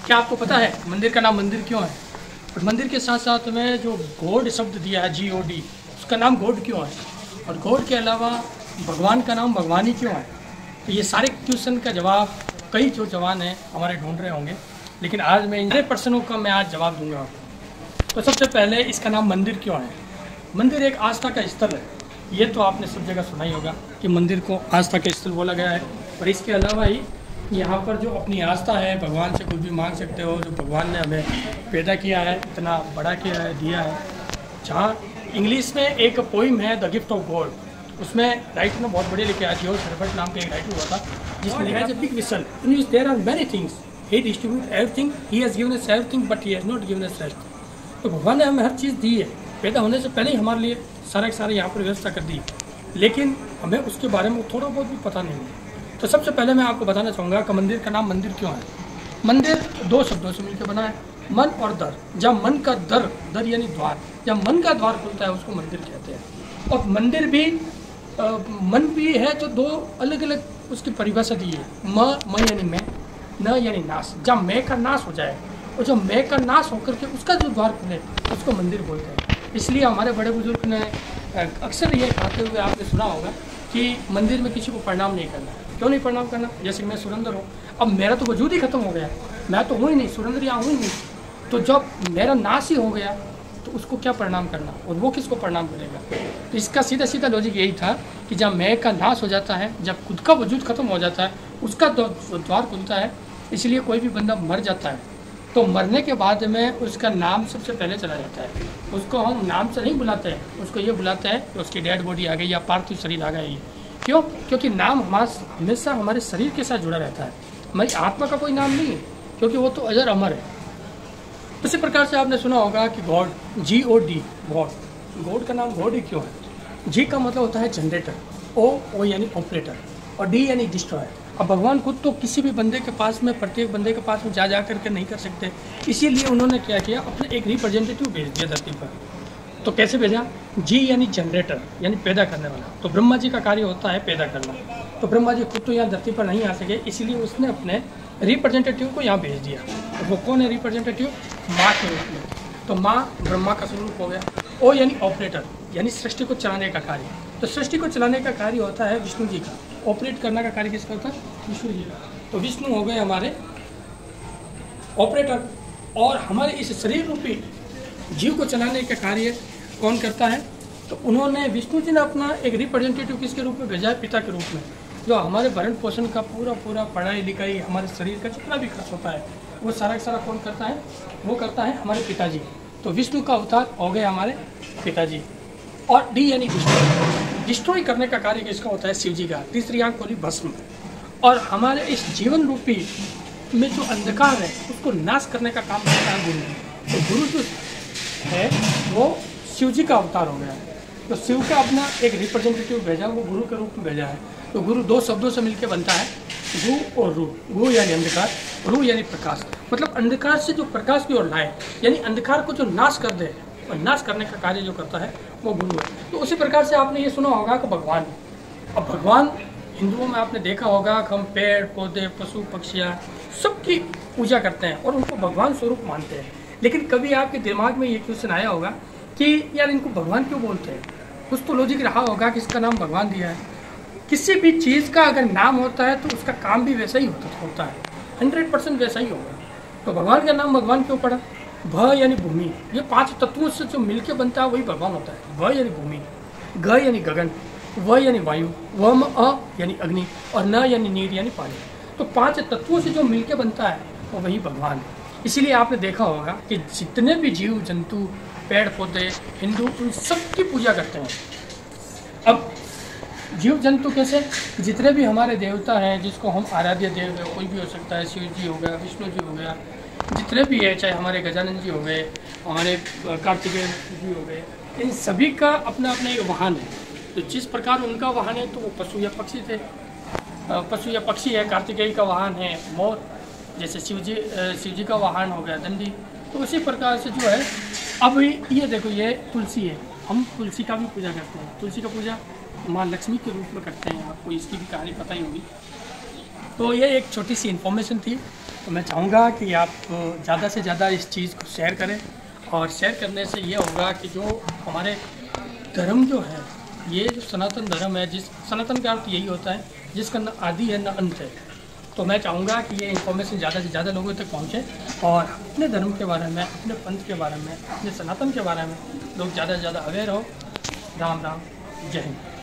क्या आपको पता है मंदिर का नाम मंदिर क्यों है? और मंदिर के साथ साथ में जो गॉड शब्द दिया है GOD, उसका नाम गॉड क्यों है? और गॉड के अलावा भगवान का नाम भगवानी क्यों है? तो ये सारे क्वेश्चन का जवाब कई जो जवान हैं हमारे ढूंढ रहे होंगे, लेकिन आज मैं इन सारे प्रश्नों का मैं आज जवाब दूंगा आपको। तो सबसे पहले इसका नाम मंदिर क्यों है? मंदिर एक आस्था का स्थल है। ये तो आपने सब जगह सुना ही होगा कि मंदिर को आस्था का स्थल बोला गया है। और इसके अलावा ही यहाँ पर जो अपनी आस्था है, भगवान से कुछ भी मांग सकते हो। जो भगवान ने हमें पैदा किया है, इतना बड़ा किया है, दिया है। जहाँ इंग्लिश में एक पोइम है द गिफ्ट ऑफ गॉड, उसमें राइटर ने बहुत बढ़िया लिखा है। जॉर्ज हर्बर्ट नाम का एक राइटर हुआ था जिसने लिखा है big whistle in which there are many things, he distribute everything, he has given us everything but he has not given us rest. तो भगवान ने हमें हर चीज़ दी है, पैदा होने से पहले ही हमारे लिए सारे यहाँ पर व्यवस्था कर दी, लेकिन हमें उसके बारे में थोड़ा बहुत भी पता नहीं है। तो सबसे पहले मैं आपको बताना चाहूँगा कि मंदिर का नाम मंदिर क्यों है। मंदिर दो शब्दों से मिलकर बना है, मन और दर। जब मन का दर यानी द्वार, जब मन का द्वार खुलता है उसको मंदिर कहते हैं। और मंदिर भी मन भी है, जो दो अलग अलग उसकी परिभाषा दी है। म यानी मैं, न यानी नाश। जब मैं का नाश हो जाए और जब मैं का नाश होकर के उसका जो द्वार खुले उसको मंदिर बोलते हैं। इसलिए हमारे बड़े बुजुर्ग ने अक्सर ये कहते हुए आपने सुना होगा कि मंदिर में किसी को प्रणाम नहीं करना। क्यों नहीं प्रणाम करना? जैसे कि मैं सुरेंद्र हूँ, अब मेरा तो वजूद ही खत्म हो गया, मैं तो हूँ ही नहीं, सुरेंद्र यहाँ हूँ ही नहीं। तो जब मेरा नाश ही हो गया तो उसको क्या प्रणाम करना, और वो किसको प्रणाम करेगा? तो इसका सीधा लॉजिक यही था कि जब मैं का नाश हो जाता है, जब खुद का वजूद खत्म हो जाता है, उसका द्वार खुलता है। इसलिए कोई भी बंदा मर जाता है तो मरने के बाद में उसका नाम सबसे पहले चला जाता है। उसको हम नाम से नहीं बुलाते हैं, उसको ये बुलाते हैं कि उसकी डेड बॉडी आ गई या पार्थिव शरीर आ गई। क्यों? क्योंकि नाम हमेशा हमारे शरीर के साथ जुड़ा रहता है, हमारी आत्मा का कोई नाम नहीं है, क्योंकि वो तो अजर अमर है। इसी प्रकार से आपने सुना होगा कि गॉड, GOD, गॉड का नाम गॉड ही क्यों है? G का मतलब होता है जनरेटर, O यानी ऑपरेटर, और D यानी डिस्ट्रॉयर। अब भगवान खुद तो किसी भी बंदे के पास में, प्रत्येक बंदे के पास में जा करके नहीं कर सकते, इसीलिए उन्होंने क्या किया, अपने एक रिप्रेजेंटेटिव भेज दिया धरती पर। तो कैसे भेजा? G यानी जनरेटर, यानी पैदा करने वाला। तो ब्रह्मा जी का कार्य होता है पैदा करना। तो ब्रह्मा जी खुद तो यहाँ धरती पर नहीं आ सके, इसीलिए उसने अपने रिप्रेजेंटेटिव को यहाँ भेज दिया। तो वो कौन है रिप्रेजेंटेटिव? माँ के रूप में। तो माँ ब्रह्मा का स्वरूप हो गया। O यानी ऑपरेटर, यानी सृष्टि को चलाने का कार्य। तो सृष्टि को चलाने का कार्य होता है विष्णु जी का। ऑपरेट करने का कार्य किसका होता है? विष्णु जी का। तो विष्णु हो गए हमारे ऑपरेटर, और हमारे इस शरीर रूपी जीव को चलाने का कार्य कौन करता है? तो उन्होंने, विष्णु जी ने अपना एक रिप्रेजेंटेटिव किसके रूप में भेजा है? पिता के रूप में। जो हमारे भरण पोषण का पूरा पढ़ाई लिखाई, हमारे शरीर का जितना भी खर्च होता है, वो सारा कौन करता है? वो करता है हमारे पिताजी। तो विष्णु का अवतार हो गए हमारे पिताजी। और D यानी डिस्ट्रॉय करने का कार्य किसका होता है? शिव जी का। तीसरी आंख खोली, भस्म। और हमारे इस जीवन रूपी में जो अंधकार है उसको नाश करने का काम करता है गुरु। तो गुरु जो है वो शिव जी का अवतार हो गया है। तो शिव का अपना एक रिप्रेजेंटेटिव भेजा, वो गुरु के रूप में भेजा है। तो गुरु दो शब्दों से मिलकर बनता है, गु और रू। गु यानी अंधकार, रू यानी प्रकाश। मतलब अंधकार से जो प्रकाश की ओर लाए, यानी अंधकार को जो नाश कर दे, और नाश करने का कार्य जो करता है वो गुरु है। तो उसी प्रकार से आपने ये सुना होगा कि भगवान, अब भगवान हिंदुओं में आपने देखा होगा कि हम पेड़ पौधे, पशु पक्षियाँ सबकी पूजा करते हैं और उनको भगवान स्वरूप मानते हैं। लेकिन कभी आपके दिमाग में ये क्वेश्चन आया होगा कि यार इनको भगवान क्यों बोलते हैं? कुछ तो लॉजिक रहा होगा कि इसका नाम भगवान दिया है। किसी भी चीज़ का अगर नाम होता है तो उसका काम भी वैसा ही होता है, 100% वैसा ही होगा। तो भगवान का नाम भगवान क्यों पड़ा? भ यानी भूमि। ये 5 तत्वों से जो मिलके बनता है वही भगवान होता है। भ यानी भूमि, ग यानी गगन, व यानी वायु, वम अ यानी अग्नि, और न यानी नीर यानी पानी। तो 5 तत्वों से जो मिलके बनता है वो वही भगवान है। इसीलिए आपने देखा होगा कि जितने भी जीव जंतु, पेड़ पौधे, हिंदू, उन सब की पूजा करते हैं। अब जीव जंतु कैसे? जितने भी हमारे देवता हैं, जिसको हम आराध्य देव है, कोई भी हो सकता है, शिव जी हो गया, विष्णु जी हो गया, जितने भी है, चाहे हमारे गजानन जी हो गए, हमारे कार्तिकेय जी हो गए, इन सभी का अपना अपना एक वाहन है। तो जिस प्रकार उनका वाहन है तो वो पशु या पक्षी थे, पशु या पक्षी है। कार्तिकेय का वाहन है मोर, जैसे शिव जी का वाहन हो गया दंडी। तो उसी प्रकार से जो है, अब ये देखो, ये तुलसी है, हम तुलसी का भी पूजा करते हैं। तुलसी का पूजा माँ लक्ष्मी के रूप में करते हैं। आपको इसकी भी कहानी पता ही होगी। तो ये एक छोटी सी इन्फॉर्मेशन थी। तो मैं चाहूँगा कि आप ज़्यादा से ज़्यादा इस चीज़ को शेयर करें, और शेयर करने से ये होगा कि जो हमारे धर्म जो है, ये जो सनातन धर्म है, जिस सनातन का अर्थ यही होता है जिसका न आदि है न अंत है। तो मैं चाहूँगा कि ये इन्फॉर्मेशन ज़्यादा से ज़्यादा लोगों तक पहुँचे, और अपने धर्म के बारे में, अपने पंथ के बारे में, अपने सनातन के बारे में लोग ज़्यादा से ज़्यादा अवेयर हो। राम राम, जय हिंद।